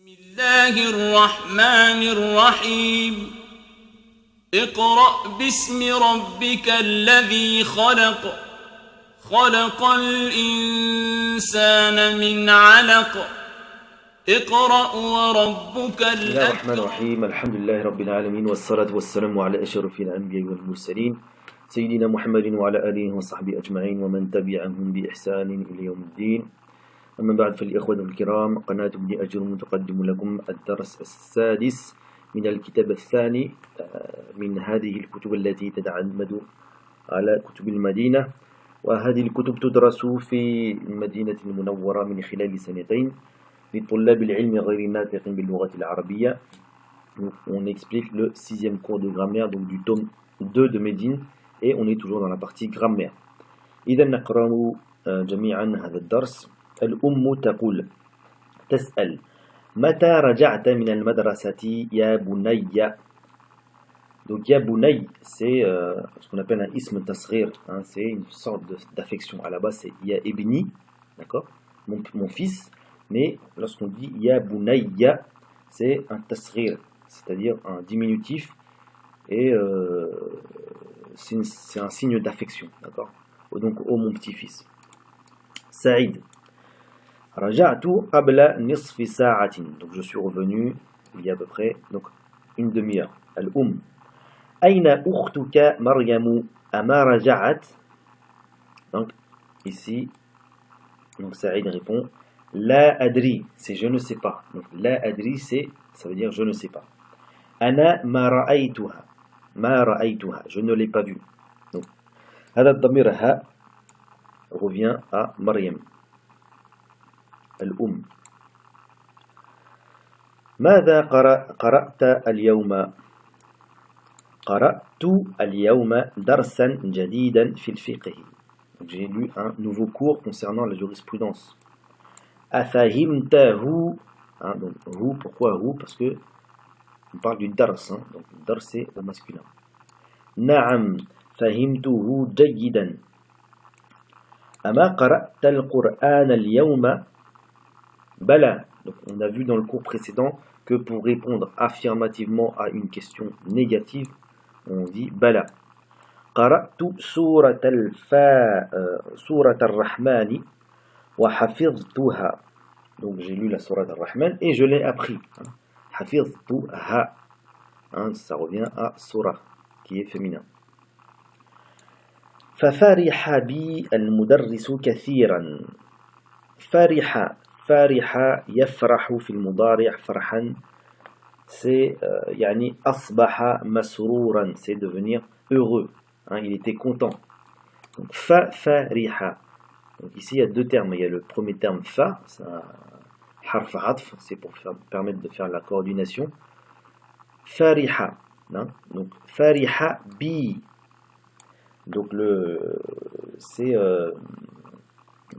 بسم الله الرحمن الرحيم اقرأ باسم ربك الذي خلق خلق الإنسان من علق اقرأ وربك بسم الله الرحمن الأكرم. الرحيم الحمد لله رب العالمين والصلاة والسلام على أشرف الأنبياء والمرسلين سيدنا محمد وعلى آله وصحبه أجمعين ومن تبعهم بإحسان إلى يوم الدين. أما بعد فالإخوة الكرام، قناة ابن أجرم تقدم لكم الدرس السادس من الكتاب الثاني من هذه الكتب التي تتعمد على كتب المدينة، وهذه الكتب تدرس في المدينة المنورة من خلال سنتين لطلاب العلم غير الناطق باللغة العربية. On explique le sixième cours de grammaire, donc du tome 2 de Médine, et on est toujours dans la partie grammaire. إذا نقرأ جميعا هذا الدرس. الأم تقول تسأل متى رجعت من المدرسة يا بني. Donc ya bunay, c'est ce qu'on appelle un ism tasghir, hein, c'est une sorte d'affection. À la base c'est ya ibni, d'accord, mon fils, mais lorsqu'on dit ya bunayya, c'est un tasghir, c'est-à-dire un diminutif, et c'est un signe d'affection, d'accord. Donc oh mon petit-fils. Saïd. رجعت قبل نصف ساعة. Donc je suis revenu il y a à peu près donc une demi-heure. الأم. أين أختك مريم أما رجعت. Donc ici donc Saïd répond لا أدري, c'est je ne sais pas. Donc لا أدري, c'est ça veut dire je ne sais pas. أنا ما رأيتها, ما رأيتها, je ne l'ai pas vue. Donc هذا الضمير ها revient à مريم الأم. ماذا قرأت اليوم. قرأت اليوم درسا جديدا في الفقه. Donc j'ai lu un nouveau cours concernant la jurisprudence. أفهمته. Hein, donc hu, pourquoi hu, parce que on parle du dars, hein, donc dars c'est au masculin. نعم فهمته جيدا. أما قرأت القرآن اليوم. Bala. Donc on a vu dans le cours précédent que pour répondre affirmativement à une question négative, on dit bala. قرأت سورة الرحمن وحفظتها. Donc j'ai lu la sourate al-Rahman et je l'ai appris. حفظتها. Hein, ça revient à surah qui est féminin. ففرح بي المدرس كثيرا. فرح. فرح يفرح في المضارع فرحا, c'est يعني أصبح مسرورا, c'est devenir heureux, hein, il était content. Donc فرح. Donc ici il y a deux termes, il y a le premier terme fa, c'est un harf atf, c'est pour permettre de faire la coordination. فرح, hein, donc فرح bi. Donc c'est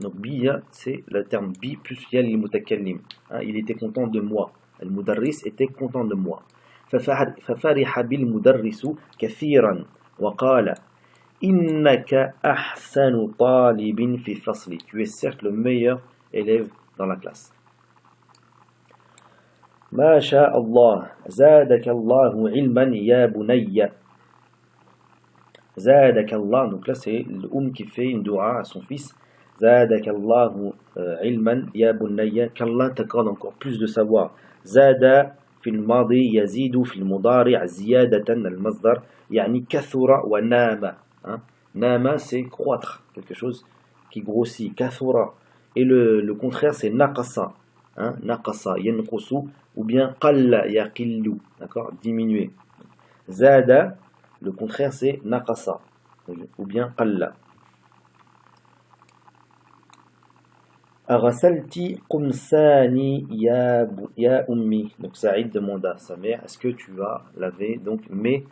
donc bi, c'est le terme bi plus yal al-mutakallim. Il était content de moi. Al-mudarris était content de moi. ففرح بالمدرس كثيرا وقال إنك أحسن طالب في فصلي. Tu es certes le meilleur élève dans la classe. ما شاء الله زادك الله علما يا بني. زادك الله. Donc là c'est l'homme qui fait une dua à son fils. زادك الله علما يا بني, qu'Allah t'accorde encore plus de savoir. زاد في الماضي يزيد في المضارع زيادة المصدر يعني كثر ونام. نام c'est croître, quelque chose qui grossit. كثر. Et le contraire c'est نقص. نقص ينقص ou bien قل يقل, d'accord, diminuer. زاد, le contraire c'est نقص ou bien قل. أغسلتي قمصاني يا أمي. Donc Saïd demanda à sa mère, est-ce que tu vas laver donc mes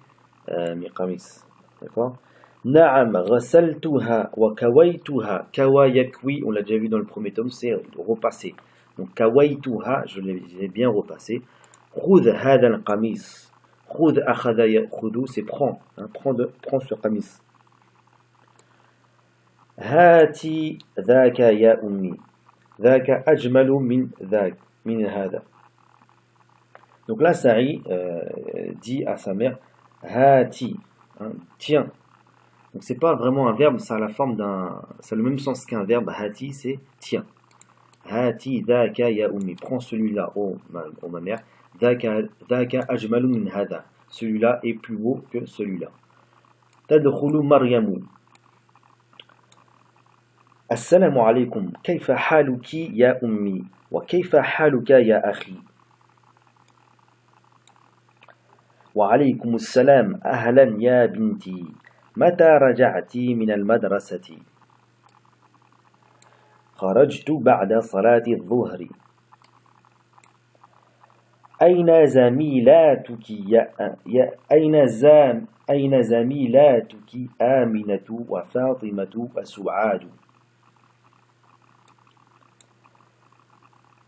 qamis, d'accord. نعم غسلتها وكويتها. كوى يكوي, on l'a déjà vu dans le premier tome, c'est repasser. Donc كويتها, je l'ai bien repassé. خذ هذا القميص. خذ أخذ يأخذ, c'est prends, hein, prends ce qamis. هاتي ذاك يا أمي. ذاك أجمل من ذاك من هذا. Donc là, Saïd dit à sa mère Hati, hein, tiens. Donc c'est pas vraiment un verbe, ça a la forme ça a le même sens qu'un verbe. Hati, c'est tiens. Hati dhaka ya ummi, prends celui-là, oh ma mère. Dhaka ajmalu min hada, celui-là est plus beau que celui-là. Tadkhulu Maryamu. Assalamu alaykum, kayfa haluki ya ummi, wa kayfa haluka ya akhi. Wa alaykum assalam, ahlan ya binti. متى رجعت من المدرسة؟ خرجت بعد صلاة الظهر. أين زميلاتك أين زميلاتك آمنة وفاطمة وسعاد؟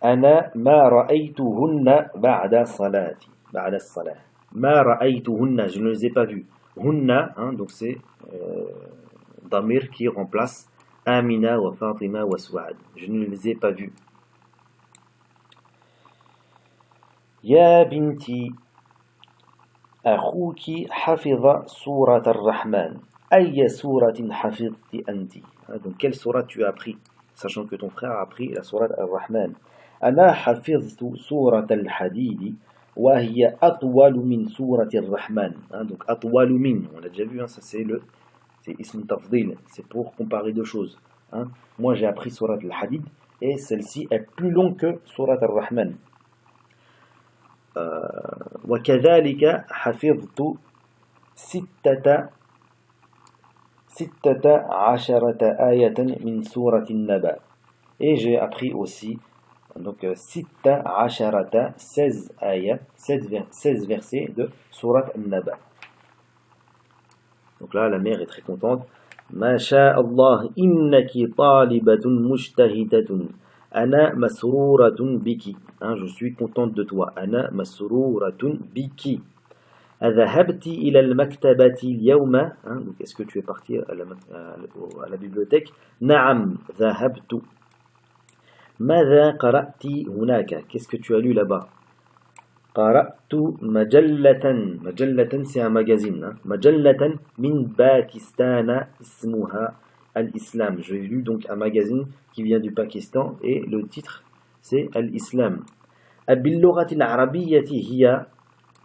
أنا ما رأيتهن بعد الصلاة. ما رأيتهن, je ne les ai pas vues. Hunna, hein, donc c'est Damir qui remplace Amina wa Fatima wa Su'ad. Je ne les ai pas vus. Ya binti, akhuki hafiza surat ar-Rahman. Ayya suratin hafizti anti. Donc quelle sourate tu as appris, sachant que ton frère a appris la sourate ar-Rahman. Ana hafiztu surat al-Hadid. وهي أطول من سورة الرحمن. Donc أطول من, on l'a déjà vu, hein, ça c'est ism tafdil, c'est pour comparer deux choses. Hein. Moi j'ai appris Surat al-Hadid et celle-ci est plus longue que Surat al-Rahman. وكذلك حفظت 16 آية من سورة النبأ. Et j'ai appris aussi donc 16 ayat, 16 versets de Surat An-Naba. Donc là, la mère est très contente. Ma sha Allah, innaki talibatun mujtahidatun. Ana masruratun biki. Je suis contente de toi. Ana masruratun biki. Adhahabti ila al-maktabati al-yawma. Donc est-ce que tu es parti à la bibliothèque? Na'am, dhahabtu. ماذا قرأت هناك? Qu'est-ce que tu as lu là-bas? قرأت مجلة c'est un magazine. مجلة من باكستان اسمها الإسلام. J'ai lu donc un magazine qui vient du Pakistan et le titre c'est الإسلام. باللغة العربية هي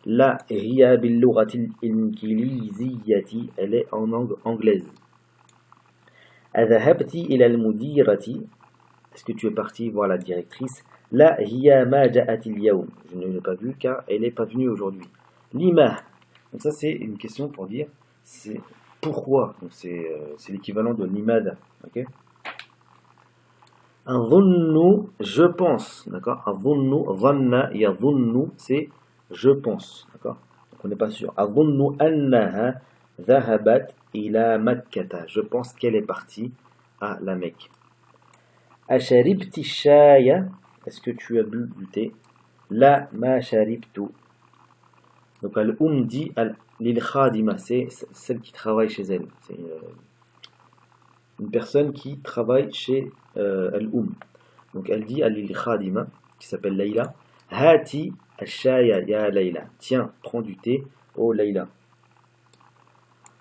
لا هي باللغة الإنجليزية. Elle est en langue anglaise. أذهبت إلى المديرة. Est-ce que tu es parti voir la directrice? La hiya ma ja'at al-yawm. Je ne l'ai pas vue car elle n'est pas venue aujourd'hui. Lima. Donc ça c'est une question pour dire c'est pourquoi. Donc c'est l'équivalent de limada. Ok. Adhunnu, je pense. D'accord. Adhunnu, dhanna, yadhunnu, c'est je pense. D'accord. Donc on n'est pas sûr. Adhunnu annaha dhahabat ila Makkata. Je pense qu'elle est partie à la Mecque. Asharibti shaya, est-ce que tu as bu du thé? La ma sharibtu. Donc al-um dit lil khadima, c'est celle qui travaille chez elle. C'est une personne qui travaille chez al-um. Donc elle dit à lil khadima, qui s'appelle Layla, Hati al-shaya ya Layla. Tiens, prends du thé, oh Layla.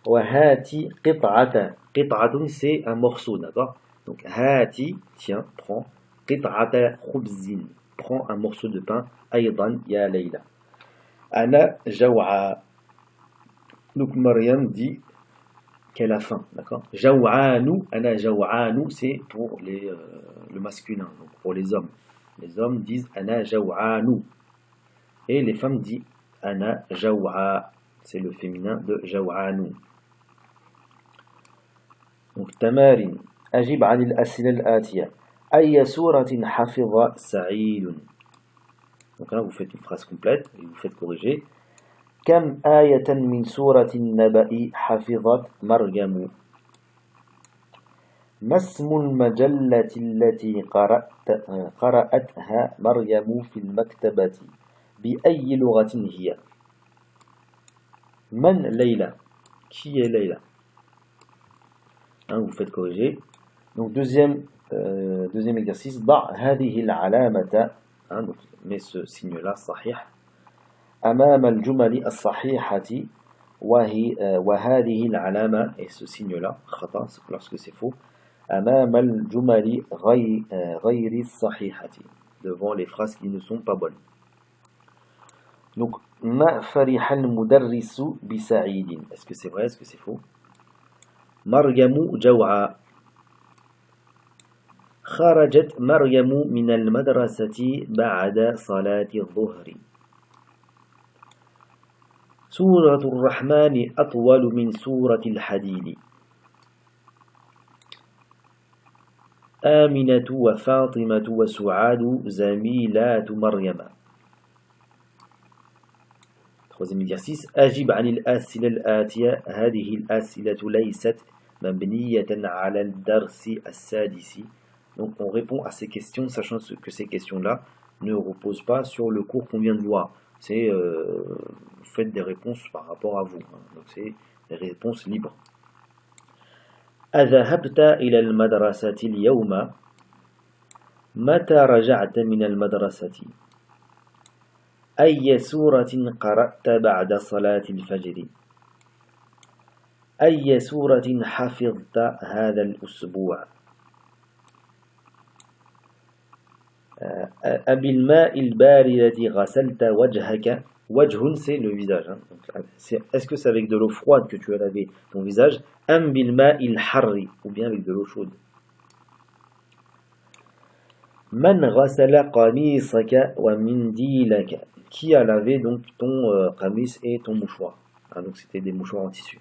Wa hati qit'ata. Qit'atun, c'est un morceau, d'accord? Donc, hati, tiens, prends, qit'ata khubzin, prends un morceau de pain, aydan ya Layla. Ana jaw'a. Donc, Maryam dit qu'elle a faim, d'accord? Jaw'anu, ana jaw'anu, c'est pour le masculin, donc pour les hommes. Les hommes disent ana jaw'anu. Et les femmes disent ana jaw'a, c'est le féminin de jaw'anu. Donc, tamarin. أجب عن الأسئلة الآتية. أي سورة حفظ سعيد. Donc là vous faites une phrase complète et vous faites corriger. كم آية من سورة النبأ حفظت مريم. ما اسم المجلة التي قرأتها مريم في المكتبة. بأي لغة هي. من ليلى. Qui est Leila? Vous faites corriger. Donc deuxième exercice, ضع هذه العلامة, donc mets ce signe-là, صحيح, أمام الجمل الصحيحة وهذه العلامة et ce signe-là خطأ lorsque c'est faux أمام الجمل غير الصحيحة devant les phrases qui ne sont pas bonnes. Donc ما فرح المدرس بسعيد. Est-ce que c'est vrai, est-ce que c'est faux? مريم جوعى. خرجت مريم من المدرسة بعد صلاة الظهر. سورة الرحمن أطول من سورة الحديد. آمنة وفاطمة وسعاد زميلات مريم. Troisième exercice. أجب عن الأسئلة الآتية. هذه الأسئلة ليست مبنية على الدرس السادس. Donc on répond à ces questions, sachant que ces questions-là ne reposent pas sur le cours qu'on vient de voir. C'est vous faites des réponses par rapport à vous. Donc c'est des réponses libres. أذهبت إلى المدرسة اليوم؟ متى رجعت من المدرسة؟ أي سورة قرأت بعد صلاة الفجر؟ أي سورة حفظت هذا الأسبوع؟ أبالماء الباردة غسلت وجهك. وجه c'est le visage. Est-ce que c'est avec de l'eau froide que tu as lavé ton visage? أم بالماء الحر ou bien avec de l'eau chaude. من غسل قميصك ومنديلك. Qui a lavé donc ton qamis et ton mouchoir? Donc c'était des mouchoirs en tissu.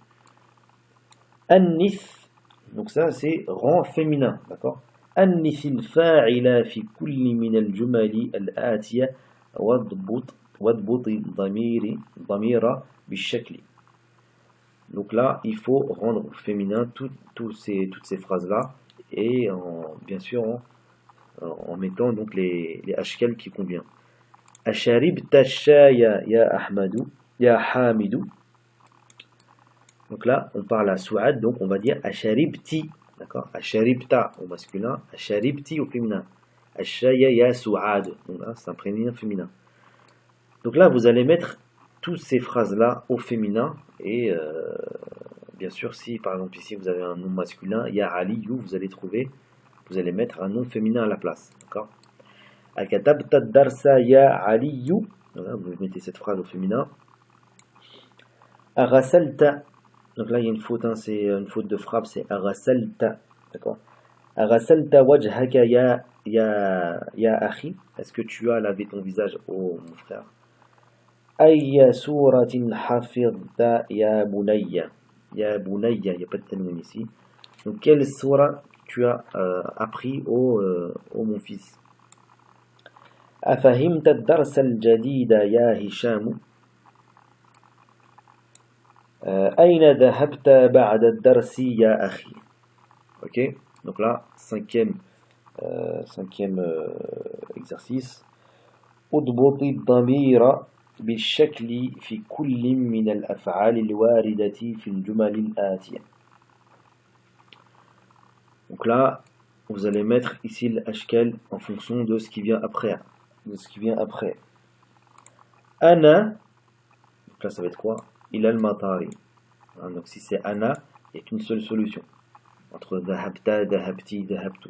النث. Donc ça c'est rang féminin, d'accord? أنث الفاعل في كل من الجمل الآتية واضبط ضمير بالشكل. Donc là, il faut rendre féminin toutes ces phrases-là et bien sûr en mettant donc les ashkal qui convient. أشربت الشاي يا أحمد يا حامد. Donc là, on parle à Souad, donc on va dire أشربتي. D'accord? Asharibta au masculin, Asharibti au féminin. Ashaya ya Souad. Donc là, c'est un prénom féminin. Donc là, vous allez mettre toutes ces phrases-là au féminin. Et bien sûr, si par exemple ici vous avez un nom masculin, Ya Aliyu, vous allez mettre un nom féminin à la place. D'accord? Akatabta darsa ya Aliyu. Voilà, vous mettez cette phrase au féminin. Arasalta. Donc là, il y a une faute, c'est une faute de frappe, c'est Arasalta. D'accord? Arasalta wajhaka ya akhi. Est-ce que tu as lavé ton visage, oh mon frère? Ayya suratin hafidta ya bunayya. Ya bunayya, il n'y a pas de tanwin ici. Donc, quelle surah tu as appris, oh mon fils? Afahimta ad-darsa al-jadida ya Hisham. أين ذهبت بعد الدرس يا أخي. Ok, donc là, cinquième exercice. اضبط الضمير بالشكل في كل من الأفعال الواردة في الجمل الآتية. Donc là, vous allez mettre ici l'ashkal en fonction de ce qui vient après. أنا, donc là ça va être quoi? إلى المطار. Donc si c'est أنا, il n'y a qu'une seule solution. Entre ذهبت, ذهبتي, ذهبت.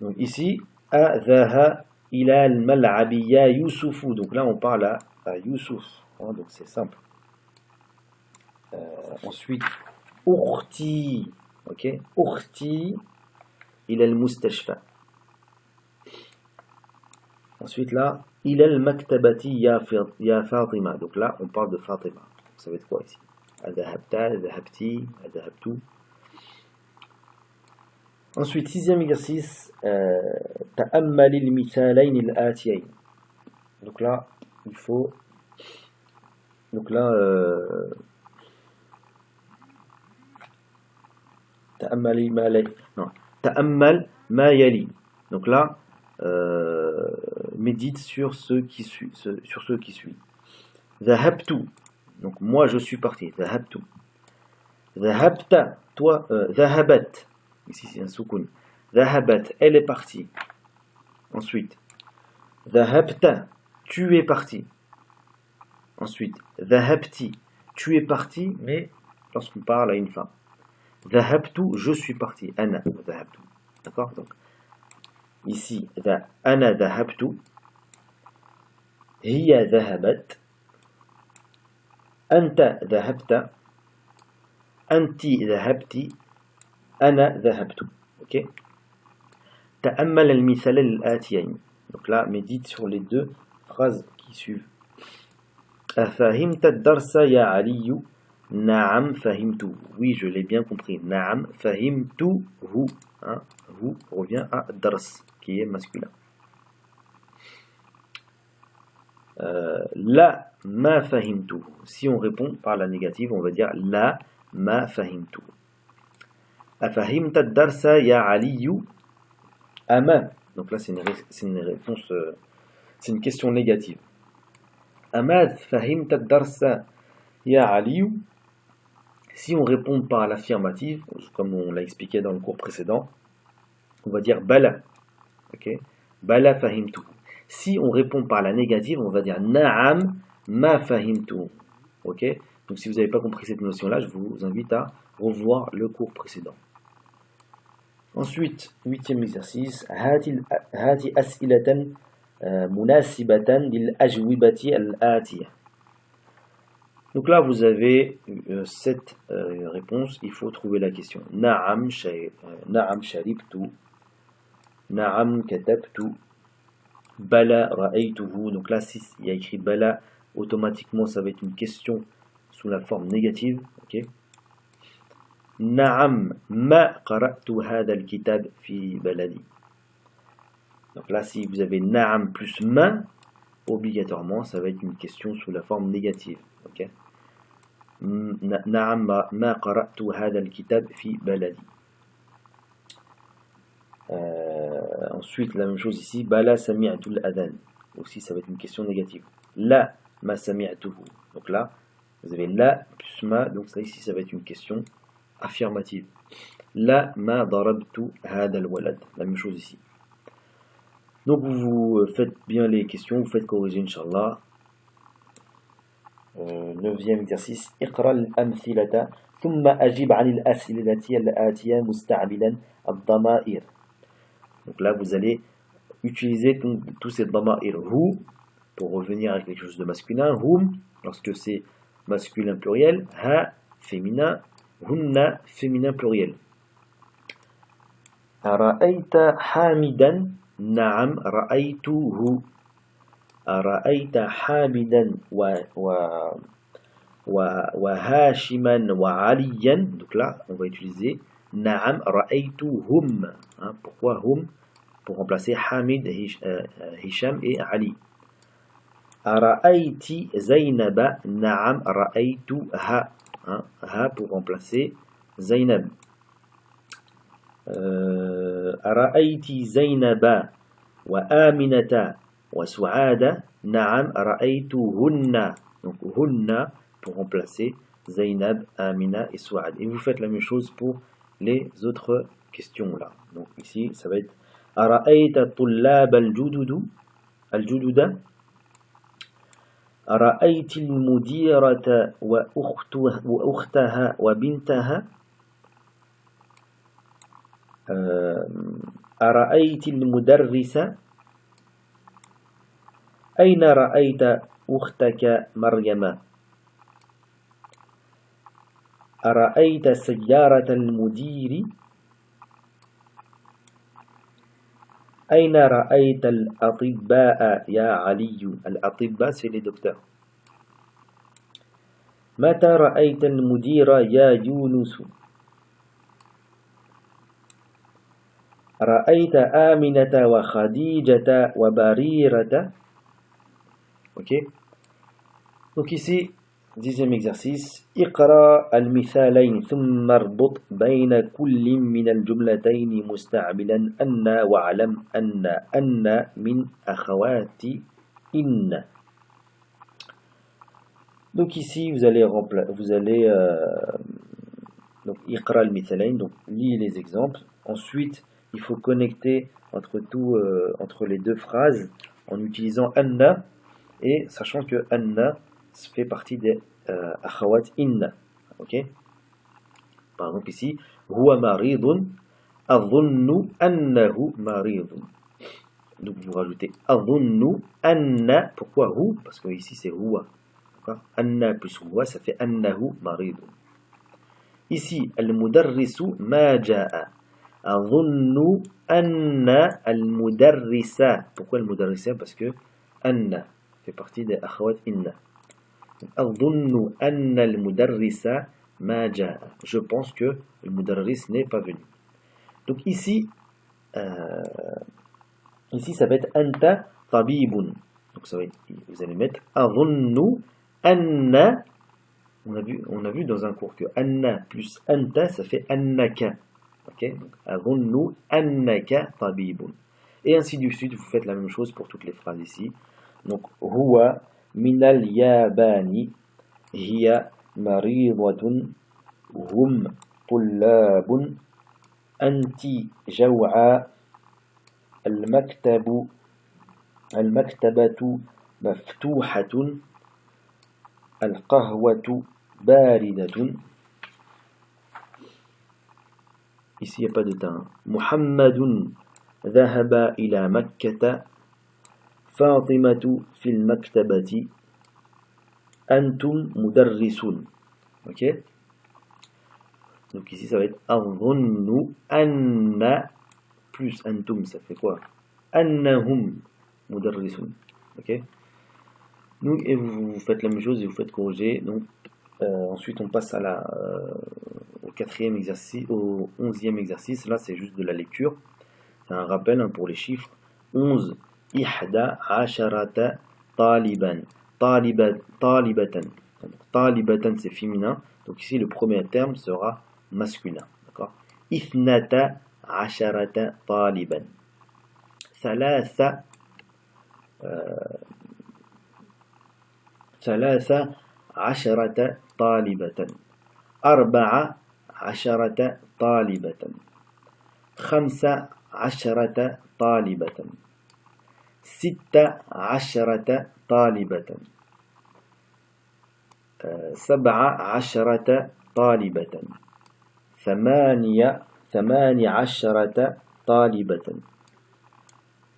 Donc ici, أذهب إلى الملعب يا يوسف. Donc là on parle à Youssouf. Donc c'est simple. Ensuite, أختي. Ok, أختي إلى المستشفى. Ensuite là, إلى المكتبة يا فاطمة. Donc là, on parle de Fatima. Ça va être quoi ici? ذهبت, ذهبتي, ذهبت. Ensuite, sixième exercice, تأمل المثالين الآتيين. Donc là, il faut. Donc là, تأمل ما يلي. Non, تأمل ما يلي. Donc là, médite sur ce qui suit. ذهبت. Donc moi je suis parti. ذهبت. ذهبت. Toi, ذهبت. Ici c'est un soukoun. ذهبت. Elle est partie. Ensuite, ذهبت. tu es parti. Ensuite, ذهبتي, tu es parti, mais lorsqu'on parle à une femme. ذهبت, je suis parti. أنا ذهبت. D'accord? Donc, ici, أنا ذهبت. هي ذهبت. أنت ذهبت. أنت ذهبت. أنا ذهبت. Ok? تأمل المثال الآتيين. Donc là, médite sur les deux phrases qui suivent. أفهمت الدرس يا علي؟ نعم فهمته. Oui, je l'ai bien compris. نعم فهمته. Hein? Hu revient à dars, qui est masculin. La ma fahimtu. Si on répond par la négative, on va dire la ma fahimtu. Afahimta ad-darsa ya aliyu? Ama. Donc là, c'est une réponse, c'est une question négative. Ama fahimta ad-darsa ya aliyu? Si on répond par l'affirmative, comme on l'a expliqué dans le cours précédent, on va dire bala. Ok? Bala fahimtu. Si on répond par la négative, on va dire na'am ma fahimtu. Ok? Donc si vous n'avez pas compris cette notion-là, je vous invite à revoir le cours précédent. Ensuite, 8e exercice. Hati as'ilatan munasibatan lil ajwibati al-atiyah. Donc là, vous avez 7 réponses. Il faut trouver la question. Na'am sharibtu. Na'am katabtu. Bala ra'aytuhu. Donc là, si il y a écrit bala, automatiquement, ça va être une question sous la forme négative. Ok. Na'am ma qara'tu hadha al-kitab fi baladi. Donc là, si vous avez na'am plus ma, obligatoirement, ça va être une question sous la forme négative. Ok. Na'am ma qara'tu hadha al-kitab fi baladi. Ensuite, la même chose ici. Bala sami'tu al-adhan. Aussi, ça va être une question négative. La ma sami'tuhu. Donc là, vous avez la plus ma. Donc ça ici, ça va être une question affirmative. La ma darabtu hadha al-walad. La même chose ici. Donc vous faites bien les questions, vous faites corriger, Inch'Allah. 9e exercice. اقرأ الأمثلة ثم أجب عن الأسئلة الآتية مستعملا الضمائر. Donc là, vous allez utiliser tous ces dama'ir. Hu, pour revenir à quelque chose de masculin. Hum, lorsque c'est masculin pluriel. Ha, féminin. Hunna, féminin pluriel. Ara'ayta hamidan? Na'am, ra'aytuhu. Ara'ayta hamidan wa hashiman wa aliyan. Donc là, on va utiliser Na'am ra'aytuhum. Pourquoi hum? Pour remplacer Hamid, Hisham et Ali. Ara'ayti Zaynaba? Na'am ra'aytuha. Ha pour remplacer Zaynab. Ara'ayti Zaynaba wa Aminata wa Su'ada? Na'am ra'aytuhunna. Donc hunna pour remplacer Zaynab, Amina et Su'ad. Et vous faites la même chose pour les autres questions là. Donc ici, ça va être Ara'ayta tullab al-jududa? Ara'ayti al-mudirata wa ukhtaha wa bintaha? Ara'ayti al-mudarrisa? Ayna ra'ayta ukhtaka Maryama? أرأيت سيارة المدير؟ أين رأيت الأطباء يا علي؟ الأطباء c'est les docteurs. متى رأيت المدير يا يونس؟ رأيت آمنة وخديجة وبريرة. Ok. Donc ici, 10e exercice. اقرأ المثالين ثم اربط بين كل من الجملتين مستعملا أن واعلم أن من أخوات إن. Donc ici vous allez donc اقرأ المثالين, donc lis les exemples. Ensuite il faut connecter entre les deux phrases en utilisant anna. et sachant que anna fait partie des akhawat inna. Ok? Par exemple ici, huwa maridun, adhunnu annahu maridun. Donc vous rajoutez adhunnu anna. Pourquoi hu? Parce que ici c'est huwa. Anna plus huwa, ça fait annahu maridun. Ici, al-mudarrisu ma ja'a. Adhunnu anna al-mudarrisa. Pourquoi al-mudarrisa? Parce que anna fait partie des akhawat inna. Adhunnu anna al-mudarrisa ma ja'a. Je pense que le mudarris n'est pas venu. Donc ici, ici ça va être anta tabibun. Donc ça va être, vous allez mettre adhunnu anna. On a vu dans un cours que anna plus anta ça fait annaka. Ok, donc adhunnu annaka tabibun. Et ainsi de suite, vous faites la même chose pour toutes les phrases ici. Donc huwa minal yabani hiya maridatun hum tullabun anti jaw'a المكتبة مفتوحة القهوة باردة. Ici, il n'y a pas de temps. محمد ذهب إلى مكة فاطمة في المكتبة أنتم مدرسون. Ok? Donc ici, ça va être أظن أن plus antum, ça fait quoi? Annahum mudarrisun. Ok? Donc, et vous faites la même chose et vous faites corriger. Donc, ensuite, on passe à au 4e exercice, au 11e exercice. Là, c'est juste de la lecture. C'est un rappel pour les chiffres. 11, ihda asharata taliban. Talibatan. Talibatan, c'est féminin. Donc ici, le premier terme sera masculin. D'accord? Ithnata عشرة طالبا ثلاث عشرة طالبة 14 طالبة 15 طالبة 16 طالبة 17 طالبة 18 طالبة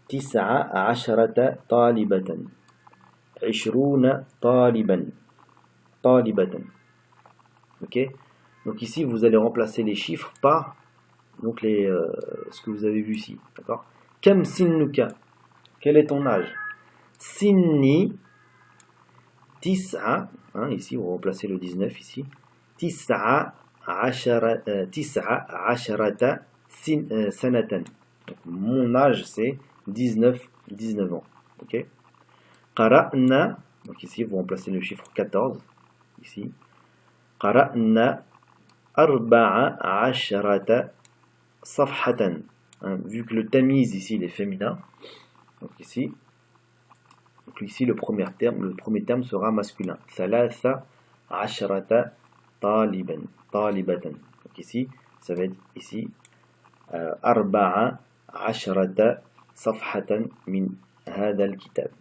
19 طالبة 20 طالبة. Ok? Donc ici vous allez remplacer les chiffres par donc ce que vous avez vu ici. D'accord? Kam sinnuka? Quel est ton âge? Sinni tis'a, ici vous remplacez le 19 ici. Tis'a عشرة سنة. Donc, mon âge c'est 19 ans. Ok? قرأنا, donc ici vous remplacez le chiffre 14 ici. قرأنا 14 صفحة. Vu que le tamiz ici il est féminin, donc ici le premier terme sera masculin. 13 طالبا. Donc ici, ça va être ici 14 صفحة من هذا الكتاب.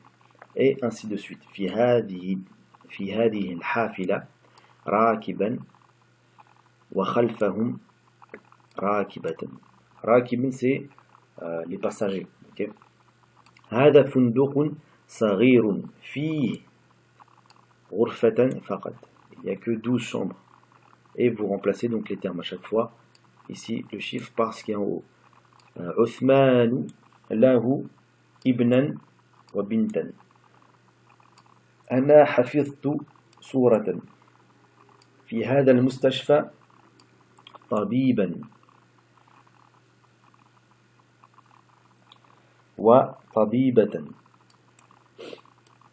Et ainsi de suite. في هذه الحافلة راكبا وخلفهم راكبة. راكبا c'est les passagers. Okay? هذا فندق صغير فيه غرفة فقط. Il n'y a que 12 chambres. Et vous remplacez donc les termes à chaque fois. Ici, le chiffre par ce qui est en haut. Uthman lahu ibnan wa bintan. Ana hafiztu suratan. في هذا المستشفى طبيبا وطبيبة.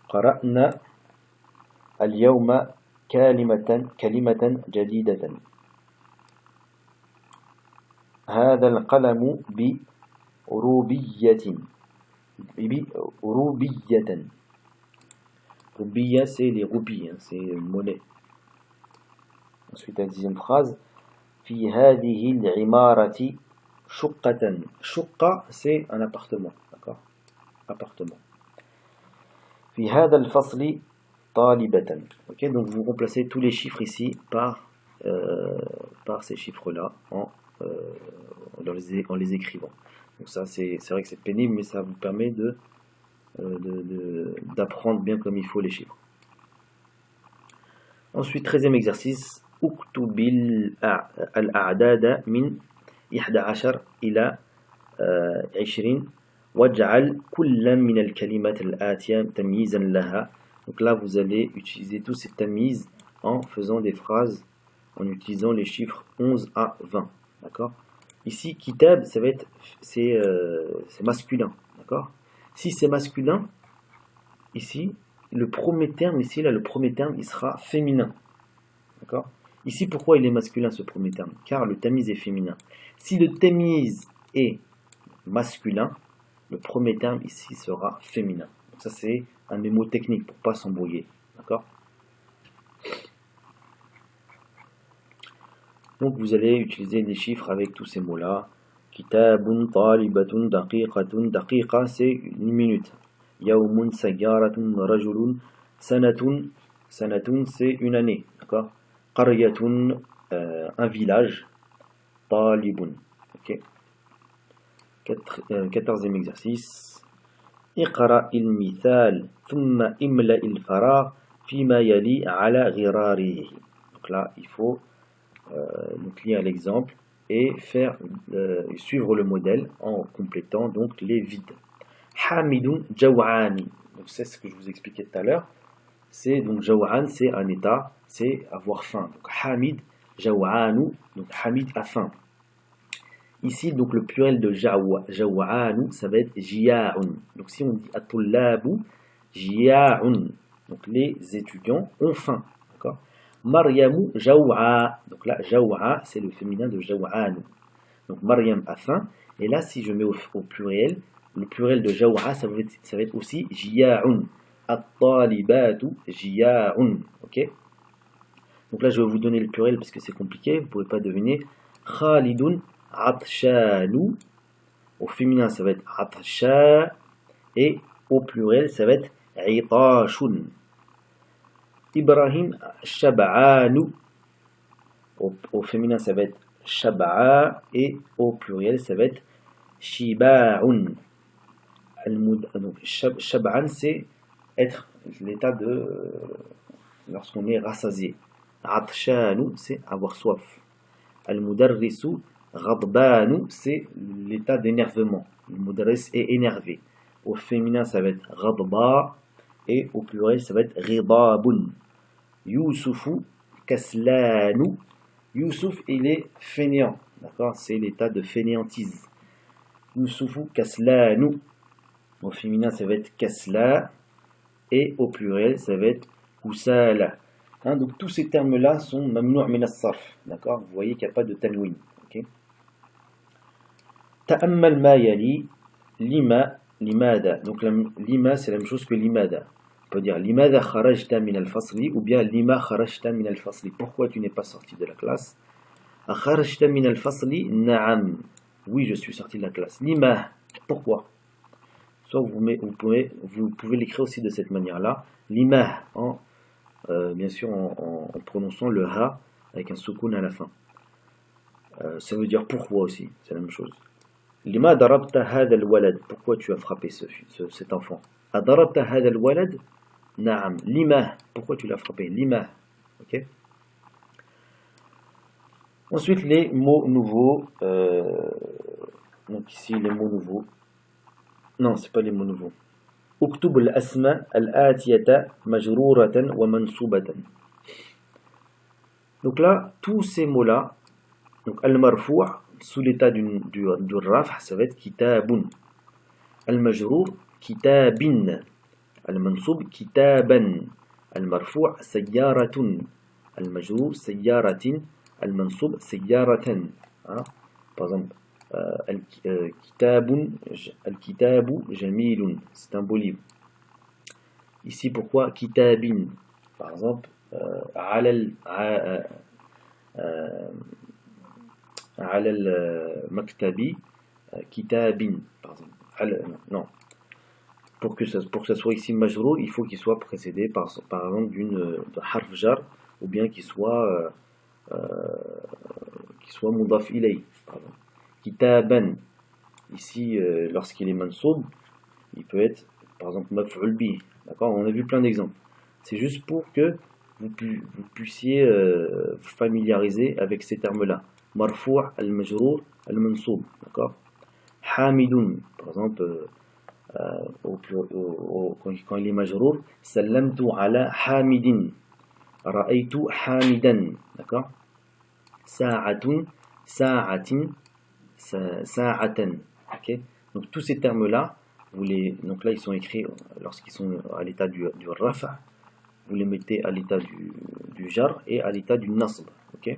قرأنا اليوم كلمة جديدة. هذا القلم بروبية. روبية c'est les roupies, c'est une monnaie. Ensuite la deuxième phrase. في هذه العمارة شقة. شقة c'est un appartement, d'accord? Appartement. في هذا الفصل طالبة. Ok, donc vous remplacez tous les chiffres ici par ces chiffres-là en les écrivant. Donc ça, c'est vrai que c'est pénible, mais ça vous permet d'apprendre bien comme il faut les chiffres. Ensuite, 13e exercice. اكتب الأعداد من 11 إلى 20 واجعل كل من الكلمات الآتية تمييزا لها. Donc là, vous allez utiliser tous ces tamiz en faisant des phrases, en utilisant les chiffres 11 à 20. D'accord? Ici, kitab, ça va être, c'est masculin. D'accord? Si c'est masculin, ici, le premier terme, il sera féminin. D'accord? Ici, pourquoi il est masculin ce premier terme? Car le tamiz est féminin. Si le tamiz est masculin, le premier terme ici sera féminin. Donc ça, c'est un mémo technique pour ne pas s'embrouiller. D'accord? Donc vous allez utiliser des chiffres avec tous ces mots-là. Kitabun, talibatun, daqiqatun. Daqiqa, c'est une minute. Yawmun, sayyaratun, rajulun. Sanatun, sanatun, c'est une année. D'accord? Qaryatun, un village. Talibun. Ok. 14e exercice. اقرأ المثال ثم املأ الفراغ فيما يلي على غراره. Donc là, il faut donc lire l'exemple et suivre le modèle en complétant donc les vides. Hamidun jaw'ani. Donc c'est ce que je vous expliquais tout à l'heure. C'est donc jaw'an, c'est un état, c'est avoir faim. Donc Hamid jaw'anu, donc Hamid a faim. Ici, donc le pluriel de jaw'anu, ça va être jia'un. Donc si on dit atullabu jia'un, donc les étudiants ont faim. D'accord? Maryamu jaw'a. Donc là, jaw'a, c'est le féminin de jaw'anu. Donc Maryam a faim. Et là, si je mets au pluriel, le pluriel de jaw'a, ça va être aussi jia'un. At-talibatu jia'un. Ok? Donc là, je vais vous donner le pluriel parce que c'est compliqué, vous ne pouvez pas deviner. Khalidun atshanu. Au féminin, ça va être atsha. Et au pluriel, ça va être itashun. Ibrahim shab'anu. Au féminin, ça va être shab'a. Et au pluriel, ça va être shiba'un. Donc, shab'an, c'est être l'état de lorsqu'on est rassasié. Atshanu, c'est avoir soif. Al-mudarrisu ghadbanu, c'est l'état d'énervement. Le mudarris est énervé. Au féminin, ça va être ghadba. Et au pluriel, ça va être ghidabun. Yusufu kaslanu. Yusuf, il est fainéant. D'accord? C'est l'état de fainéantise. Yusufu kaslanu. Au féminin, ça va être kasla. Et au pluriel, ça va être kusala. Hein, donc tous ces termes-là sont mamnou' min as-sarf. D'accord? Vous voyez qu'il n'y a pas de tanwin. Okay? Ta'ammal ma yali, lima, limada. Donc lima, c'est la même chose que limada. On peut dire limada kharajta min al-fasli ou bien lima kharajta min al-fasli. Pourquoi tu n'es pas sorti de la classe? Kharajta min al-fasli, na'am. Oui, je suis sorti de la classe. Lima, pourquoi? Soit vous pouvez l'écrire aussi de cette manière-là. Lima, bien sûr en prononçant le ha avec un soukoun à la fin. Ça veut dire pourquoi aussi, c'est la même chose. Lima darabta hada al-walad. Pourquoi tu as frappé cet enfant? Adarabta hada al-walad? Na'am. Lima. Pourquoi tu l'as frappé? Lima. Ok. Ensuite, les mots nouveaux. Donc ici, les mots nouveaux. Non, c'est pas les mots nouveaux. اكتب الأسماء الآتية مجرورة ومنصوبة. Donc là, tous ces mots-là, donc al-marfou' sous l'état du raf', ça va être kitabun. Al-majrour, kitabin. Al-mansoub, kitaban. Al-marfou' sayyaratun. Al-majrour, sayyaratin. Al-mansoub, sayyaratan. Par exemple, al-kitabu jamilun, c'est un beau livre. Ici, pourquoi kitabin? Par exemple, على المكتب kitabin, par exemple. Non. pour que ça soit ici majrour, il faut qu'il soit précédé par exemple d'un harf jar, ou bien qu'il soit mudaf ilay. Kitaban, ici, lorsqu'il est mansoub, il peut être, par exemple, maf'ul bi. D'accord? On a vu plein d'exemples. C'est juste pour que vous puissiez vous familiariser avec ces termes-là. Marfou' al-majrour, al-mansoub. D'accord? Hamidun, par exemple, quand il est majrour, sallamtu ala hamidin. Ra'aytu hamidan. D'accord? Sa'atun, sa'atin, sa'atan. Ok? Donc tous ces termes-là, donc là ils sont écrits lorsqu'ils sont à l'état du rafa', vous les mettez à l'état du jar et à l'état du nasb. Ok?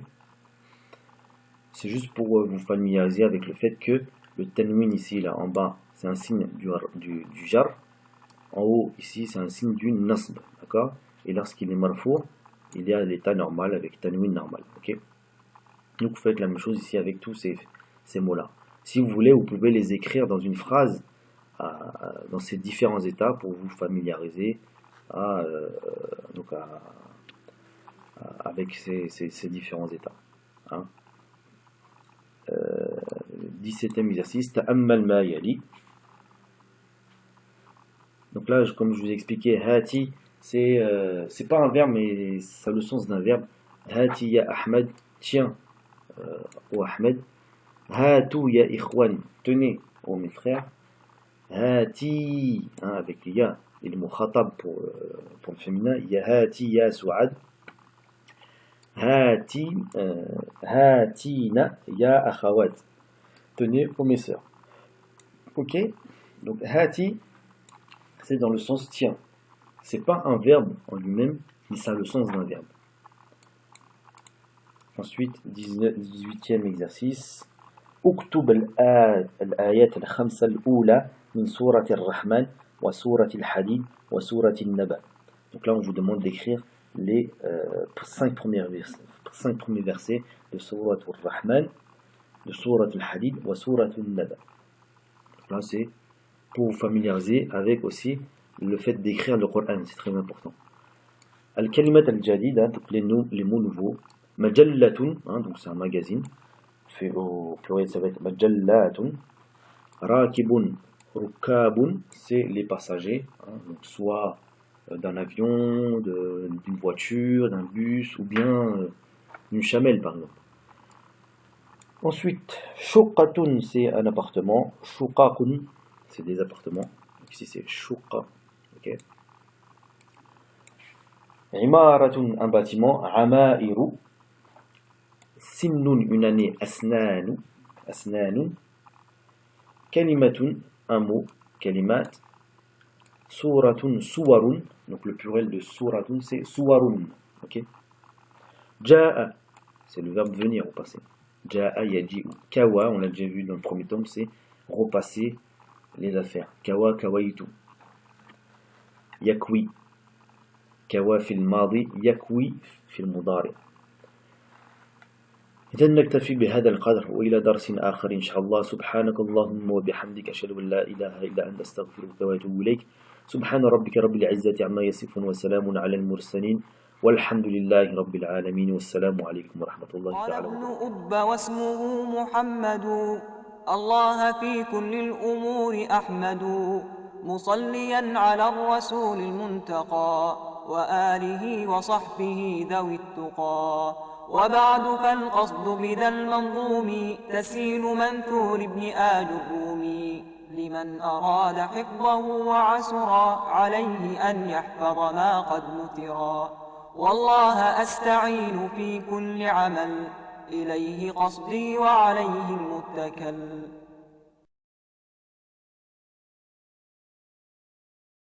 C'est juste pour vous familiariser avec le fait que le tanwin ici, là en bas, c'est un signe du jar. En haut, ici, c'est un signe du nasb. D'accord? Et lorsqu'il est marfou', il est à l'état normal avec tanwin normal. Ok? Donc vous faites la même chose ici avec tous ces mots-là. Si vous voulez, vous pouvez les écrire dans une phrase, dans ces différents états, pour vous familiariser avec ces différents états. Hein? 17e exercice, ta'ammal ma yali. Donc là, comme je vous ai expliqué, hati, c'est pas un verbe, mais ça a le sens d'un verbe. Hati ya Ahmed, tiens, ô Ahmed. Hatu ya ikhwan, tenez, ô mes frères. Hati, avec le ya, et le mot khatab pour le féminin. Ya hati ya Souad. Hatina ya akhawat, tenez, ô mes sœurs. Ok? Donc hati, c'est dans le sens tiens. C'est pas un verbe en lui-même, mais ça a le sens d'un verbe. Ensuite, 18e exercice. اكتب الآيات الخمسة الأولى من سورة الرحمن وسورة الحديد وسورة النبأ. Donc là, on vous demande d'écrire les 5 premiers versets de Surat al-Rahman, de Surat al-Hadid et Surat al-Naba. Là, c'est pour vous familiariser avec aussi le fait d'écrire le Coran, c'est très important. Al-Kalimat al-Jadid, donc les mots nouveaux. Majallatun, donc c'est un magazine. Au pluriel, ça va être Majallatun. Rakibun, Rukabun, c'est les passagers, donc soit d'un avion, d'une voiture, d'un bus, ou bien d'une chamelle par exemple. Ensuite, Shuqatun, c'est un appartement. Shuqaqun, c'est des appartements. Ici c'est Shuqa. Okay. Imaratun, un bâtiment. Ama'iru, Sinnun, une année. Asnanu, Kalimatun, un mot. Kalimat. Suratun, suwarun, donc le pluriel de suratun c'est suwarun. Ok. Ja'a, c'est le verbe venir au passé. Ja'a yaji'u. Kawa, on l'a déjà vu dans le premier tome, c'est repasser les affaires. Kawa kawaitu. Yakwi. Kawa fil madi, yakwi fil mudari. إذن نكتفي بهذا القدر وإلى درس آخر إن شاء الله. سبحانك اللهم وبحمدك أشهد أن لا إله إلا أنت أستغفرك وأتوب إليك. سبحان ربك رب العزة عما يصفون وسلام على المرسلين والحمد لله رب العالمين والسلام عليكم ورحمة الله تعالى وبركاته. قال ابن أب واسمه محمد، الله في كل الأمور أحمد، مصليا على الرسول المنتقى وآله وصحبه ذوي التقى. وبعد فالقصد بذا المنظوم تسهيل منثور ابن آل الرومي لمن أراد حفظه وعسرا عليه أن يحفظ ما قد نثرا. والله أستعين في كل عمل إليه قصدي وعليه المتكل.